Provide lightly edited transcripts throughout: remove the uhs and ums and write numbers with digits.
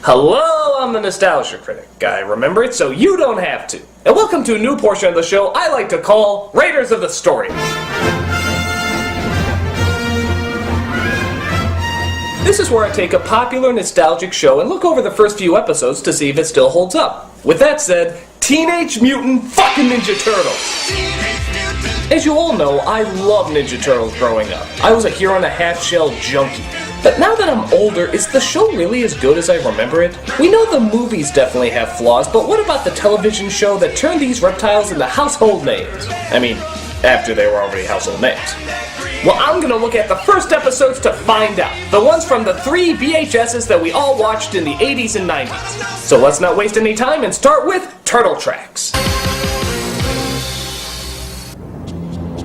Hello, I'm the Nostalgia Critic. I remember it so you don't have to. And welcome to a new portion of the show I like to call Raiders of the Story. This is where I take a popular nostalgic show and look over the first few episodes to see if it still holds up. With that said, Teenage Mutant fucking Ninja Turtles! As you all know, I love Ninja Turtles growing up. I was a Hero and a Half-Shell junkie. But now that I'm older, is the show really as good as I remember it? We know the movies definitely have flaws, but what about the television show that turned these reptiles into household names? I mean, after they were already household names. Well, I'm gonna look at the first episodes to find out. The ones from the 3 VHSs that we all watched in the 80s and 90s. So let's not waste any time and start with Turtle Tracks.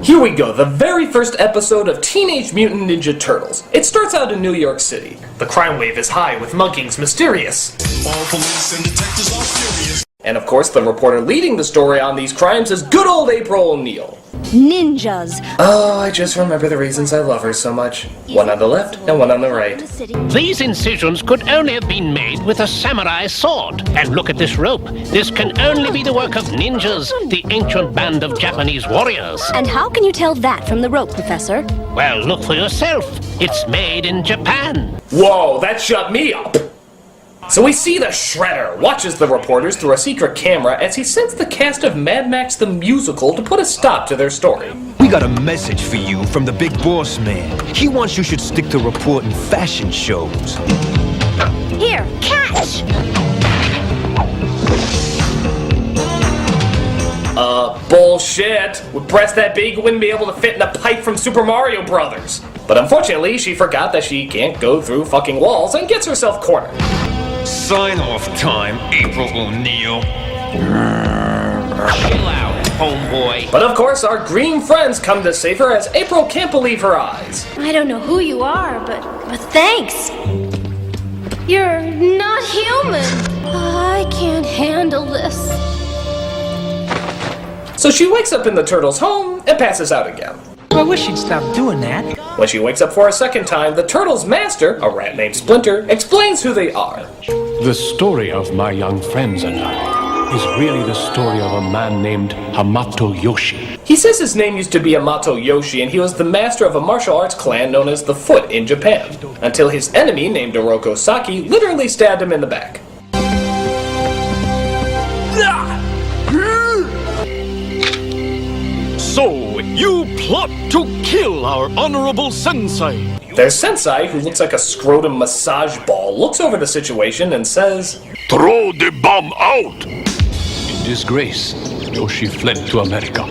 Here we go, the very first episode of Teenage Mutant Ninja Turtles. It starts out in New York City. The crime wave is high with muggings mysterious. All police and detectives are furious. And of course, the reporter leading the story on these crimes is good old April O'Neil. Ninjas. Oh, I just remember the reasons I love her so much. One on the left and one on the right. These incisions could only have been made with a samurai sword. And look at this rope. This can only be the work of ninjas, the ancient band of Japanese warriors. And how can you tell that from the rope, Professor? Well, look for yourself. It's made in Japan. Whoa, that shut me up! So we see the Shredder watches the reporters through a secret camera as he sends the cast of Mad Max the Musical to put a stop to their story. We got a message for you from the big boss man. He wants you should stick to reporting fashion shows. Here, catch! Bullshit! With breasts that big, wouldn't be able to fit in a pipe from Super Mario Brothers. But unfortunately, she forgot that she can't go through fucking walls and gets herself cornered. Sign off time, April O'Neil. Chill out, homeboy. But of course, our green friends come to save her as April can't believe her eyes. I don't know who you are, but thanks. You're not human. I can't handle this. So she wakes up in the turtle's home and passes out again. I wish she'd stop doing that. When she wakes up for a second time, the turtle's master, a rat named Splinter, explains who they are. The story of my young friends and I is really the story of a man named Hamato Yoshi. He says his name used to be Hamato Yoshi and he was the master of a martial arts clan known as the Foot in Japan, until his enemy named Oroko Saki literally stabbed him in the back. So, you plot to kill our honorable sensei. Their sensei, who looks like a scrotum massage ball, looks over the situation and says, Throw the bomb out! In disgrace, Yoshi fled to America.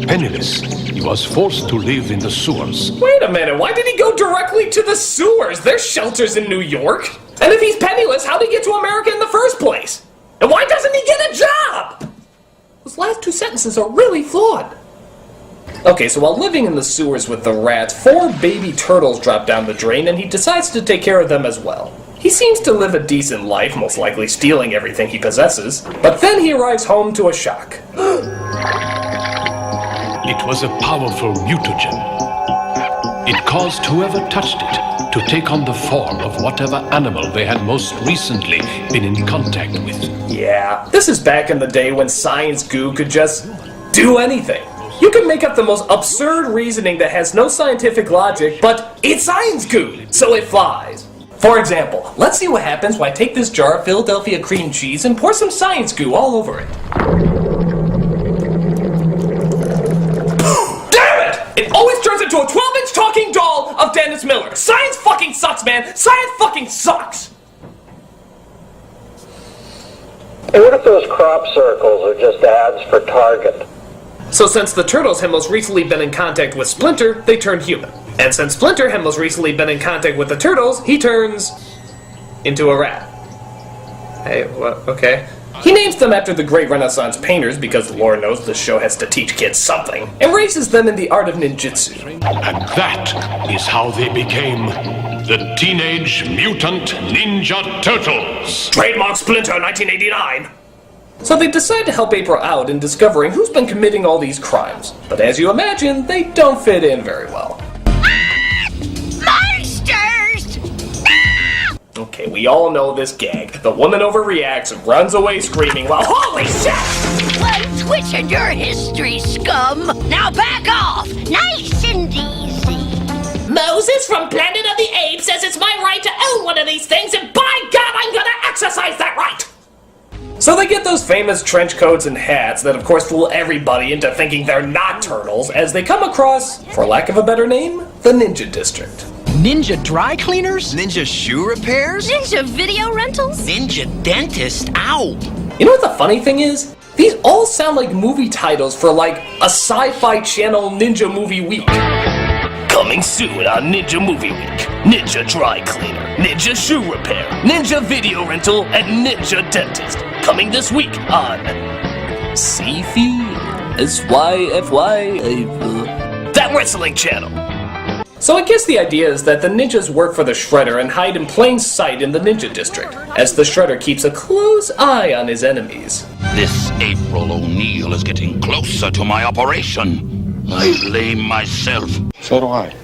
Penniless, he was forced to live in the sewers. Wait a minute, why did he go directly to the sewers? There's shelters in New York. And if he's penniless, how'd he get to America in the first place? And why doesn't he get a job? Those last two sentences are really flawed. Okay, so while living in the sewers with the rats, 4 baby turtles drop down the drain and he decides to take care of them as well. He seems to live a decent life, most likely stealing everything he possesses, but then he arrives home to a shock. It was a powerful mutagen. It caused whoever touched it to take on the form of whatever animal they had most recently been in contact with. Yeah, this is back in the day when science goo could just do anything. You can make up the most absurd reasoning that has no scientific logic, but it's science goo, so it flies. For example, let's see what happens when I take this jar of Philadelphia cream cheese and pour some science goo all over it. Damn it! It always turns into a 12-inch talking doll of Dennis Miller. Science fucking sucks, man! Science fucking sucks! Hey, what if those crop circles are just ads for Target? So since the turtles had most recently been in contact with Splinter, they turned human. And since Splinter had most recently been in contact with the turtles, he turns into a rat. Hey, what? Okay. He names them after the great Renaissance painters because Lord knows this show has to teach kids something, and raises them in the art of ninjutsu. And that is how they became the Teenage Mutant Ninja Turtles. Trademark Splinter 1989! So they decide to help April out in discovering who's been committing all these crimes. But as you imagine, they don't fit in very well. Monsters! Okay, we all know this gag. The woman overreacts and runs away screaming while, holy shit! One twitch in your history, scum! Now back off! Nice and easy! Moses from Planet of the Apes says it's my right to own one of these things, and by God, I'm gonna exercise that right! So they get those famous trench coats and hats that of course fool everybody into thinking they're not turtles as they come across, for lack of a better name, the Ninja District. Ninja dry cleaners? Ninja shoe repairs? Ninja video rentals? Ninja dentist? Ow! You know what the funny thing is? These all sound like movie titles for like a Sci-Fi Channel Ninja Movie Week. Coming soon on Ninja Movie Week. Ninja Dry Cleaner, Ninja Shoe Repair, Ninja Video Rental, and Ninja Dentist. Coming this week on Sci-Fi SYFY, that wrestling channel. So I guess the idea is that the ninjas work for the Shredder and hide in plain sight in the Ninja District, as the Shredder keeps a close eye on his enemies. This April O'Neil is getting closer to my operation. I blame myself. So do I.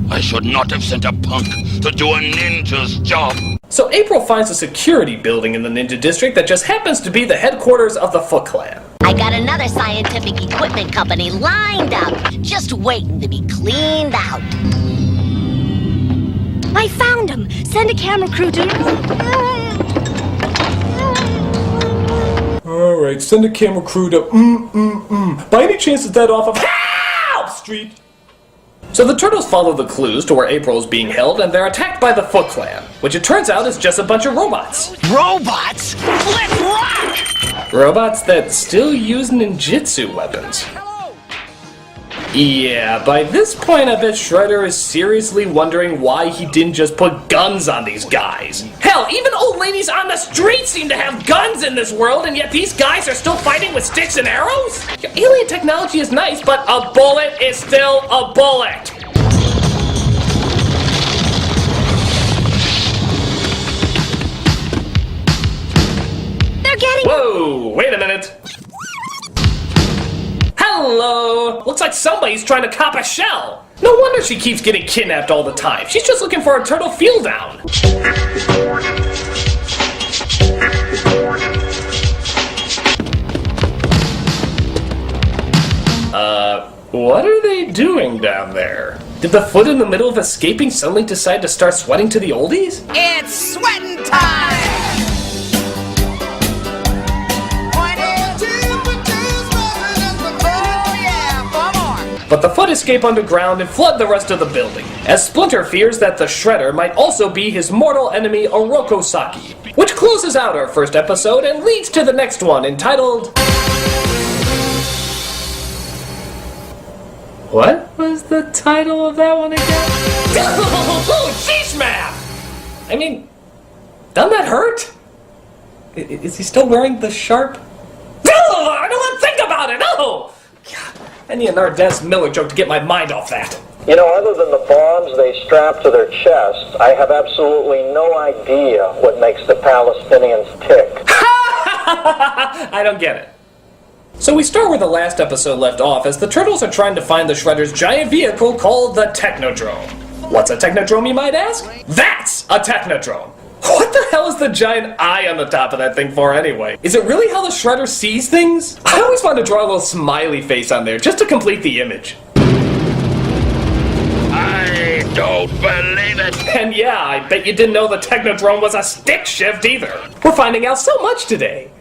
I should not have sent a punk to do a ninja's job. So April finds a security building in the Ninja District that just happens to be the headquarters of the Foot Clan. I got another scientific equipment company lined up, just waiting to be cleaned out. I found him. Send a camera crew to... Alright, send a camera crew to By any chance is that off of Help Street? So the turtles follow the clues to where April is being held and they're attacked by the Foot Clan, which it turns out is just a bunch of robots. Robots? Let's rock! Robots that still use ninjutsu weapons. Yeah, by this point I bet Shredder is seriously wondering why he didn't just put guns on these guys. Hell, even old ladies on the street seem to have guns in this world, and yet these guys are still fighting with sticks and arrows? Alien technology is nice, but a bullet is still a bullet! They're getting... Whoa, wait a minute. Hello! Looks like somebody's trying to cop a shell. No wonder she keeps getting kidnapped all the time. She's just looking for a turtle feel down. What are they doing down there? Did the foot in the middle of escaping suddenly decide to start sweating to the oldies? It's sweating time! But the foot escape underground and flood the rest of the building, as Splinter fears that the Shredder might also be his mortal enemy Oroko Saki, which closes out our first episode and leads to the next one entitled... What was the title of that one again? Oh, sheesh, man! I mean, doesn't that hurt? Is he still wearing the sharp... I don't want to think about it! Oh! God. I need an Ardez Miller joke to get my mind off that. You know, other than the bombs they strap to their chests, I have absolutely no idea what makes the Palestinians tick. I don't get it. So we start where the last episode left off, as the turtles are trying to find the Shredder's giant vehicle called the Technodrome. What's a Technodrome, you might ask? That's a Technodrome! What the hell is the giant eye on the top of that thing for anyway? Is it really how the Shredder sees things? I always want to draw a little smiley face on there just to complete the image. I don't believe it. And yeah, I bet you didn't know the Technodrome was a stick shift either. We're finding out so much today.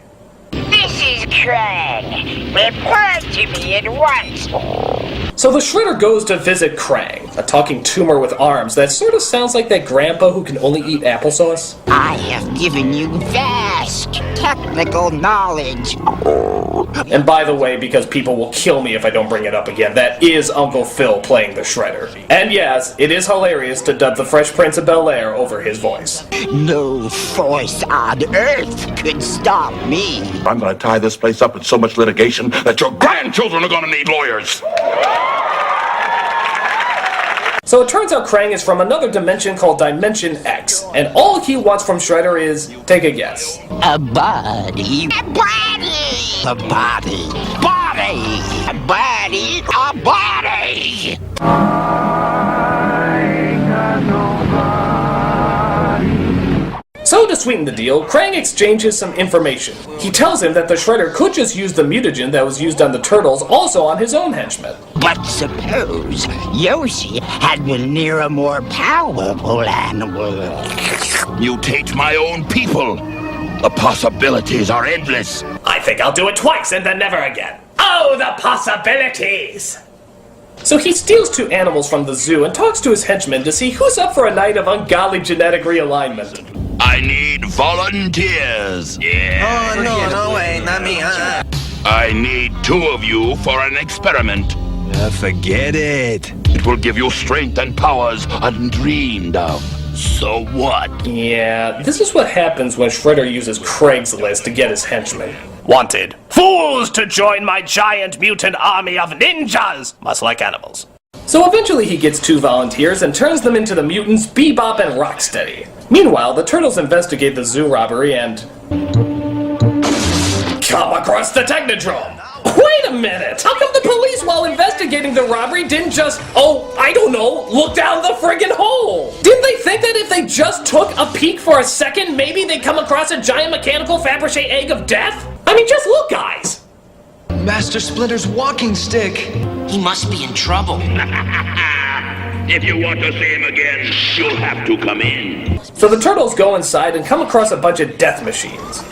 This is Krang. Report to me at once. So the Shredder goes to visit Krang, a talking tumor with arms that sort of sounds like that grandpa who can only eat applesauce. I have given you vast technical knowledge. And by the way, because people will kill me if I don't bring it up again, that is Uncle Phil playing the Shredder. And yes, it is hilarious to dub the Fresh Prince of Bel-Air over his voice. No force on earth could stop me. I'm gonna tie this place up with so much litigation that your grandchildren are gonna need lawyers. So it turns out Krang is from another dimension called Dimension X, and all he wants from Shredder is, take a guess. A body. A body. A body. Body. A body. A body. So to sweeten the deal, Krang exchanges some information. He tells him that the Shredder could just use the mutagen that was used on the Turtles also on his own henchmen. But suppose Yoshi had been near a more powerful animal. Mutate my own people. The possibilities are endless. I think I'll do it twice and then never again. Oh, the possibilities! So he steals 2 animals from the zoo and talks to his henchmen to see who's up for a night of ungodly genetic realignment. I need volunteers. Yeah. Oh, no way, not me, huh? I need 2 of you for an experiment. Forget it. It will give you strength and powers undreamed of. So what? Yeah, this is what happens when Shredder uses Craigslist to get his henchmen. Wanted. Fools to join my giant mutant army of ninjas! Must like animals. So eventually he gets 2 volunteers and turns them into the mutants Bebop and Rocksteady. Meanwhile, the Turtles investigate the zoo robbery and come across the Technodrome. Wait a minute! How come the police, while investigating the robbery, didn't just, I don't know, look down the friggin' hole? Didn't they think that if they just took a peek for a second, maybe they'd come across a giant mechanical Fabergé egg of death? I mean, just look, guys! Master Splinter's walking stick. He must be in trouble. If you want to see him again, you'll have to come in. So the Turtles go inside and come across a bunch of death machines.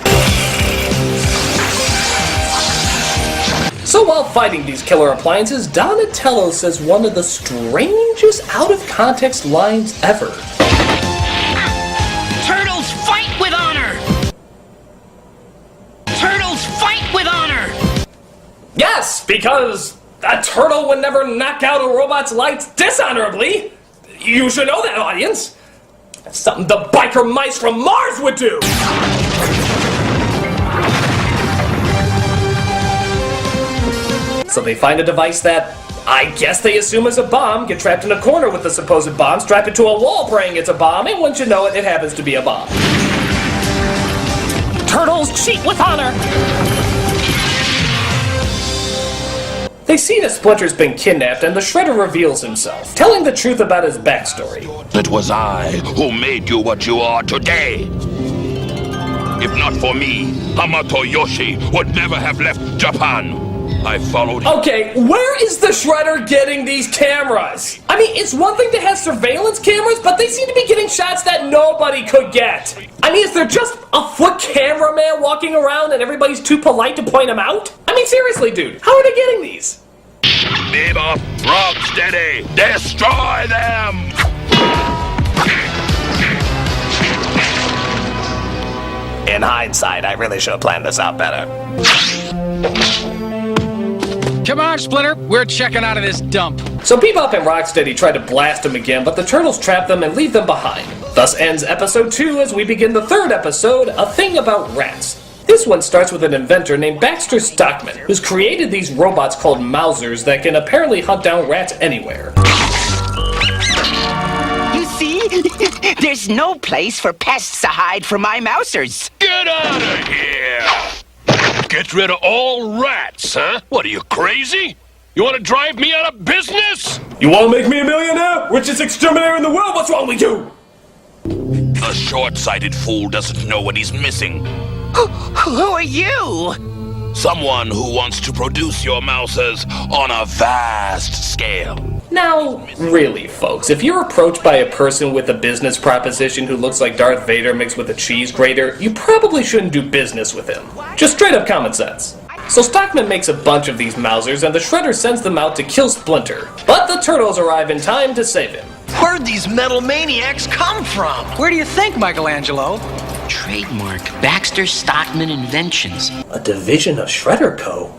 So while fighting these killer appliances, Donatello says one of the strangest out-of-context lines ever. Turtles fight with honor! Turtles fight with honor! Yes, because a turtle would never knock out a robot's lights dishonorably. You should know that, audience. That's something the biker mice from Mars would do. So they find a device that, I guess they assume is a bomb, get trapped in a corner with the supposed bomb, strap it to a wall praying it's a bomb, and once you know it, it happens to be a bomb. Turtles cheat with honor! They see that Splinter's been kidnapped and the Shredder reveals himself, telling the truth about his backstory. It was I who made you what you are today. If not for me, Hamato Yoshi would never have left Japan. I followed him. Okay, where is the Shredder getting these cameras? I mean, it's one thing to have surveillance cameras, but they seem to be getting shots that nobody could get. I mean, is there just a foot cameraman walking around and everybody's too polite to point him out? I mean, seriously, dude, how are they getting these? Bebop, Rocksteady, destroy them! In hindsight, I really should have planned this out better. Come on, Splinter. We're checking out of this dump. So Bebop and Rocksteady try to blast him again, but the Turtles trap them and leave them behind. Thus ends episode 2 as we begin the 3rd episode, A Thing About Rats. This one starts with an inventor named Baxter Stockman, who's created these robots called Mousers that can apparently hunt down rats anywhere. You see? There's no place for pests to hide from my mousers. Get out of here! Get rid of all rats, huh? What are you, crazy? You want to drive me out of business? You want to make me a millionaire? Richest exterminator in the world? What's wrong with you? A short-sighted fool doesn't know what he's missing. Who are you? Someone who wants to produce your mousers on a vast scale. Now, really, folks, if you're approached by a person with a business proposition who looks like Darth Vader mixed with a cheese grater, you probably shouldn't do business with him. Just straight up common sense. So Stockman makes a bunch of these Mousers, and the Shredder sends them out to kill Splinter. But the Turtles arrive in time to save him. Where'd these metal maniacs come from? Where do you think, Michelangelo? Trademark Baxter Stockman Inventions. A division of Shredder Co.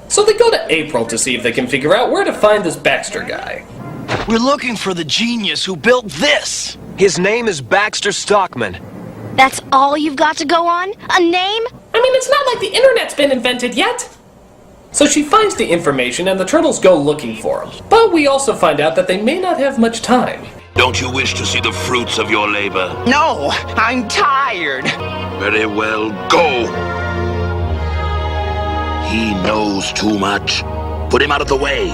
So they go to April to see if they can figure out where to find this Baxter guy. We're looking for the genius who built this. His name is Baxter Stockman. That's all you've got to go on? A name? I mean, it's not like the internet's been invented yet. So she finds the information and the Turtles go looking for him. But we also find out that they may not have much time. Don't you wish to see the fruits of your labor? No, I'm tired. Very well, go. He knows too much. Put him out of the way.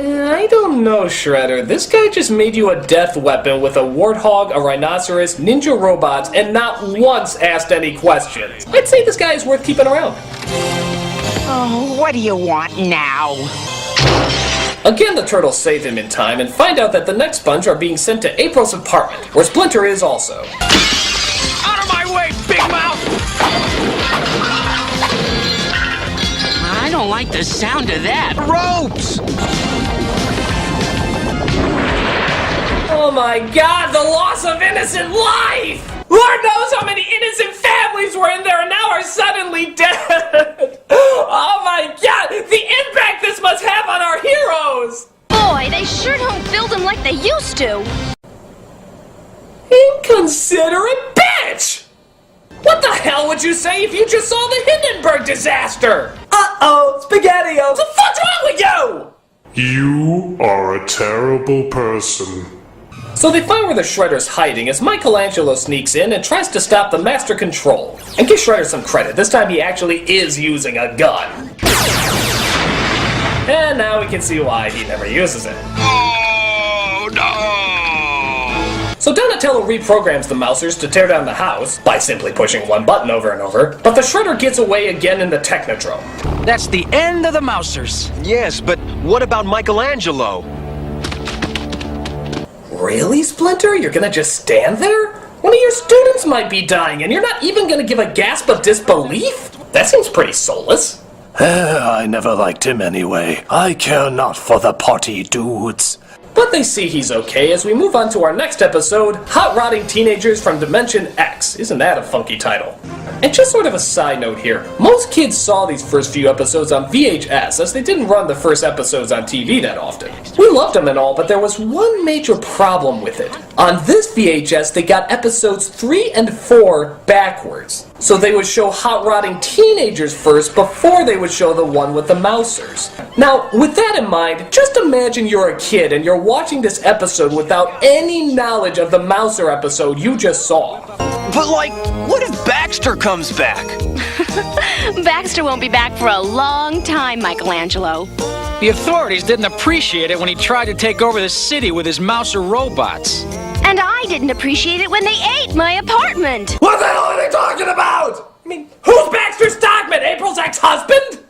I don't know, Shredder. This guy just made you a death weapon with a warthog, a rhinoceros, ninja robots, and not once asked any questions. I'd say this guy is worth keeping around. Oh, what do you want now? Again, the turtles save him in time and find out that the next bunch are being sent to April's apartment, where Splinter is also. Out of my way, big mouth! I don't like the sound of that. Ropes! Oh my god, the loss of innocent life! Lord knows how many innocent families were in there and now are suddenly dead! Oh my god, the impact this must have on our heroes! Boy, they sure don't build them like they used to. Inconsiderate bitch! What the hell would you say if you just saw the Hindenburg disaster? Uh-oh, SpaghettiOs! What the fuck's wrong with you? You are a terrible person. So they find where the Shredder's hiding as Michelangelo sneaks in and tries to stop the Master Control. And give Shredder some credit, this time he actually is using a gun. And now we can see why he never uses it. Oh, no! So Donatello reprograms the Mousers to tear down the house by simply pushing one button over and over, but the Shredder gets away again in the Technodrome. That's the end of the Mousers. Yes, but what about Michelangelo? Really, Splinter? You're gonna just stand there? One of your students might be dying and you're not even gonna give a gasp of disbelief? That seems pretty soulless. I never liked him anyway. I care not for the party dudes. But they see he's okay as we move on to our next episode, Hot Rodding Teenagers from Dimension X. Isn't that a funky title? And just sort of a side note here, most kids saw these first few episodes on VHS as they didn't run the first episodes on TV that often. We loved them and all, but there was one major problem with it. On this VHS, they got episodes 3 and 4 backwards. So they would show Hot Rodding Teenagers first before they would show the one with the Mousers. Now, with that in mind, just imagine you're a kid and you're watching this episode without any knowledge of the Mouser episode you just saw. But like, what if Baxter comes back? Baxter won't be back for a long time, Michelangelo. The authorities didn't appreciate it when he tried to take over the city with his Mouser robots. And I didn't appreciate it when they ate my apartment. What the hell are they talking about? I mean, who's Baxter Stockman? April's ex-husband?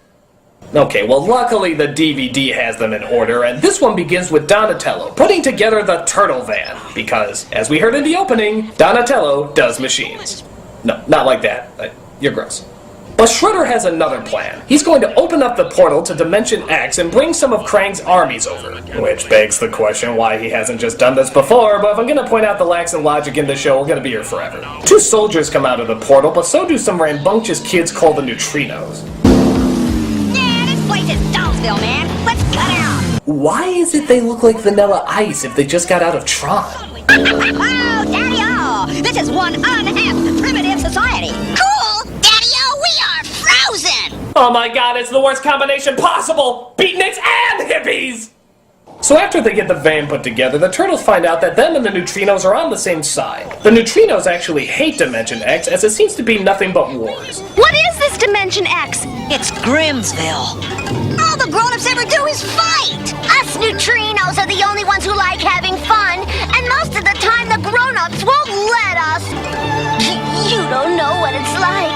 Okay, well luckily the DVD has them in order, and this one begins with Donatello putting together the Turtle Van, because, as we heard in the opening, Donatello does machines. No, not like that. You're gross. But Shredder has another plan. He's going to open up the portal to Dimension X and bring some of Krang's armies over. Which begs the question why he hasn't just done this before, but if I'm going to point out the lacks in logic in the show, we're going to be here forever. 2 soldiers come out of the portal, but so do some rambunctious kids called the Neutrinos. Yeah, this place is Dollsville, man. Let's cut out. Why is it they look like Vanilla Ice if they just got out of Tron? Oh, Daddy-O! This is one unhappy primitive society. Cool! Daddy-O, we are frozen! Oh my god, it's the worst combination possible! Beatniks and hippies! So after they get the van put together, the Turtles find out that them and the Neutrinos are on the same side. The Neutrinos actually hate Dimension X, as it seems to be nothing but wars. What is this Dimension X? It's Grimsville. All the grown-ups ever do is fight! Us neutrinos are the only ones who like having fun, and most of the time the grown-ups won't let us. You don't know what it's like,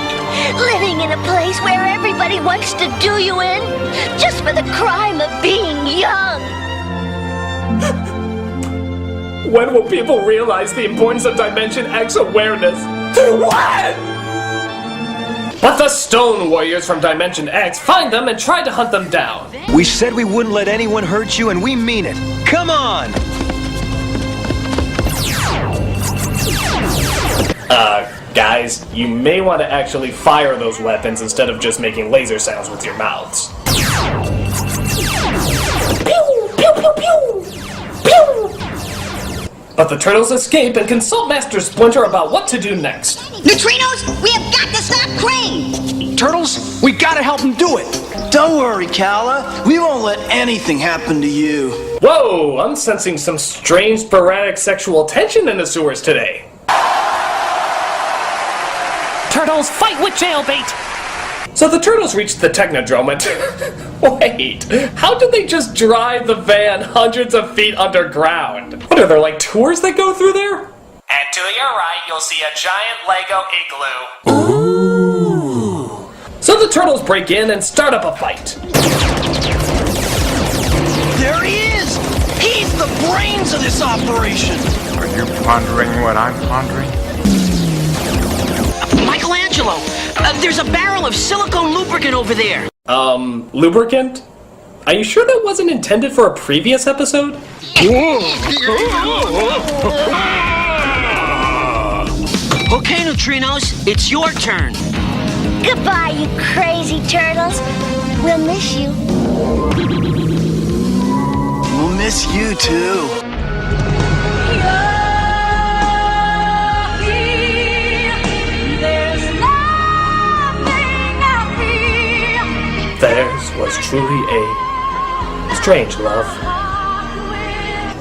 living in a place where everybody wants to do you in, just for the crime of being young. When will people realize the importance of Dimension X awareness? When? But the Stone Warriors from Dimension X find them and try to hunt them down. We said we wouldn't let anyone hurt you, and we mean it. Come on! Guys, you may want to actually fire those weapons instead of just making laser sounds with your mouths. Pew! Pew! Pew! Pew! Pew! But the Turtles escape and consult Master Splinter about what to do next. Neutrinos, we have got to stop Krang! Turtles, we gotta help him do it! Don't worry, Kala. We won't let anything happen to you. Whoa, I'm sensing some strange sporadic sexual tension in the sewers today. Turtles, fight with jailbait! So the turtles reached the Technodrome and... Wait, how did they just drive the van hundreds of feet underground? What are there, like tours that go through there? And to your right, you'll see a giant Lego igloo. Ooh. So the turtles break in and start up a fight. There he is! He's the brains of this operation! Are you pondering what I'm pondering? Michelangelo, there's a barrel of silicone lubricant over there. Lubricant? Are you sure that wasn't intended for a previous episode? Okay, Neutrinos, it's your turn. Goodbye, you crazy turtles. We'll miss you. We'll miss you too. Theirs was truly a strange love.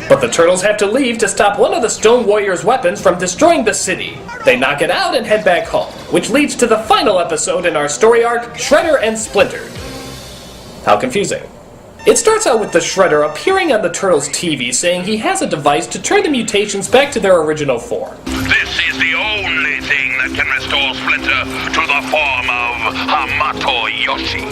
But the turtles have to leave to stop one of the Stone Warrior's weapons from destroying the city. They knock it out and head back home, which leads to the final episode in our story arc, Shredder and Splinter. How confusing. It starts out with the Shredder appearing on the Turtles' TV saying he has a device to turn the mutations back to their original form. This is the only thing that can restore Splinter to the form of Hamato Yoshi.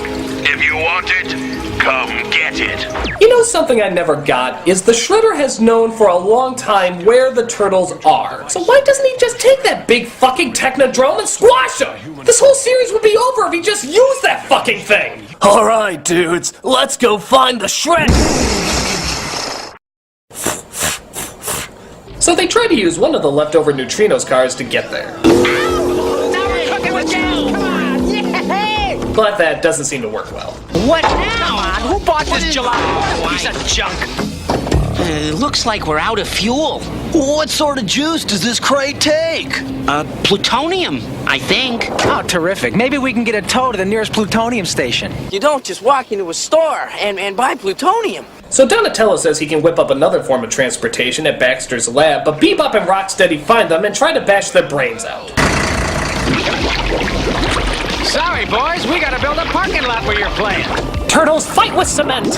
If you want it, come get it. You know something I never got is the Shredder has known for a long time where the Turtles are. So why doesn't he just take that big fucking Technodrome and squash them? This whole series would be over if he just used that fucking thing. Alright, dudes, let's go find the Shredder! So they try to use one of the leftover Neutrinos cars to get there. But that doesn't seem to work well. What now? Who bought this gelato? Piece of junk. Looks like we're out of fuel. What sort of juice does this crate take? Plutonium, I think. Oh, terrific. Maybe we can get a tow to the nearest plutonium station. You don't just walk into a store and buy plutonium. So Donatello says he can whip up another form of transportation at Baxter's lab, but Bebop and Rocksteady find them and try to bash their brains out. Sorry, boys, we gotta build a parking lot where you're playing. Turtles fight with cement!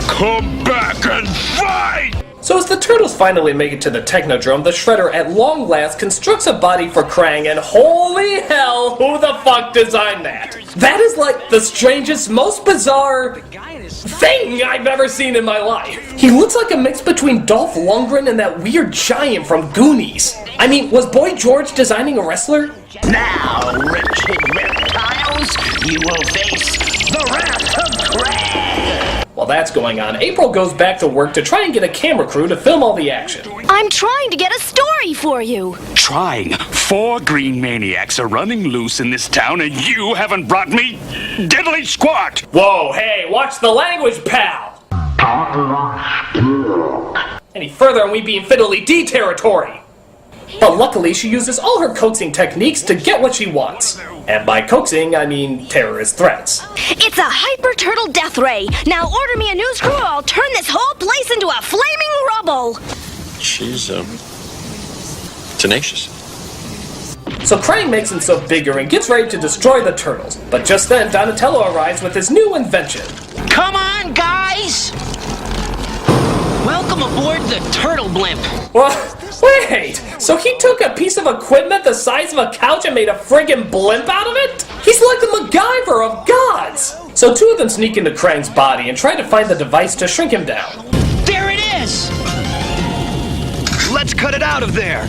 Come back and fight! So as the Turtles finally make it to the Technodrome, the Shredder at long last constructs a body for Krang, and holy hell, who the fuck designed that? That is like the strangest, most bizarre thing I've ever seen in my life. He looks like a mix between Dolph Lundgren and that weird giant from Goonies. I mean, was Boy George designing a wrestler? Now, wretched reptiles, you will face the wrath of Krang! While that's going on, April goes back to work to try and get a camera crew to film all the action. I'm trying to get a story for you. Trying? 4 green maniacs are running loose in this town and you haven't brought me diddly squat! Whoa, hey, watch the language, pal! Any further and we'd be in Fiddly D territory! But luckily she uses all her coaxing techniques to get what she wants. And by coaxing, I mean terrorist threats. It's a Hyper Turtle Death Ray. Now order me a news crew or I'll turn this whole place into a flaming rubble. She's, tenacious. So Krang makes himself bigger and gets ready to destroy the Turtles. But just then, Donatello arrives with his new invention. Come on, guys! Welcome aboard the Turtle Blimp. What? Wait, so he took a piece of equipment the size of a couch and made a friggin' blimp out of it? He's like the MacGyver of gods! So 2 of them sneak into Krang's body and try to find the device to shrink him down. There it is! Let's cut it out of there!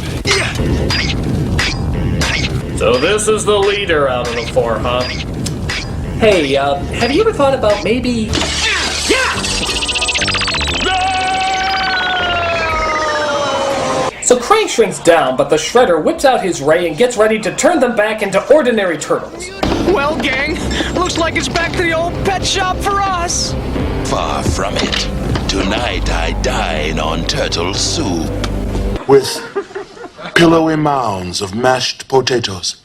So this is the leader out of the 4, huh? Hey, have you ever thought about maybe... Yeah! So Krang shrinks down, but the Shredder whips out his ray and gets ready to turn them back into ordinary turtles. Well, gang, looks like it's back to the old pet shop for us. Far from it. Tonight I dine on turtle soup. With pillowy mounds of mashed potatoes.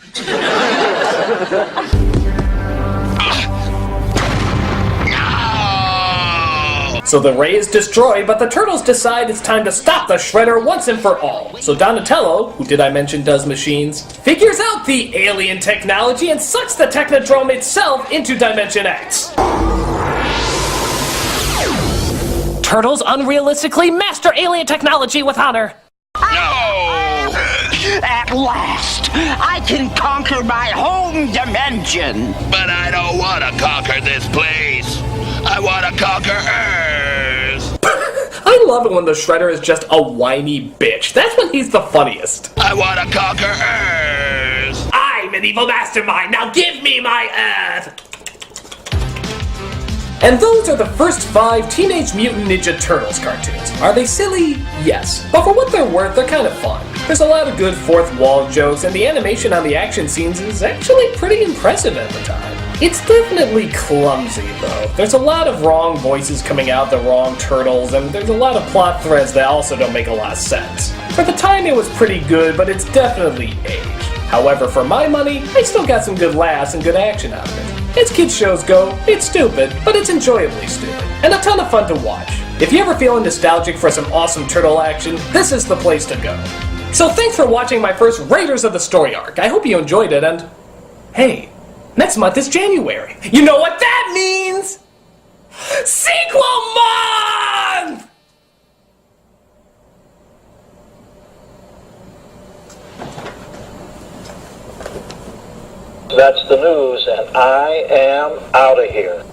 So the ray is destroyed, but the turtles decide it's time to stop the Shredder once and for all. So Donatello, who did I mention does machines, figures out the alien technology and sucks the Technodrome itself into Dimension X. Turtles unrealistically master alien technology with honor. No! At last, I can conquer my home dimension. But I don't want to conquer this place. I want to conquer Earth. I love it when the Shredder is just a whiny bitch. That's when he's the funniest. I want to conquer Earth. I'm an evil mastermind. Now give me my Earth. And those are the first 5 Teenage Mutant Ninja Turtles cartoons. Are they silly? Yes. But for what they're worth, they're kind of fun. There's a lot of good fourth wall jokes, and the animation on the action scenes is actually pretty impressive at the time. It's definitely clumsy, though. There's a lot of wrong voices coming out, the wrong turtles, and there's a lot of plot threads that also don't make a lot of sense. For the time, it was pretty good, but it's definitely aged. However, for my money, I still got some good laughs and good action out of it. As kids shows go, it's stupid, but it's enjoyably stupid, and a ton of fun to watch. If you're ever feeling nostalgic for some awesome turtle action, this is the place to go. So thanks for watching my first Raiders of the Story arc. I hope you enjoyed it, and hey, next month is January. You know what that means? Sequel month! That's the news, and I am out of here.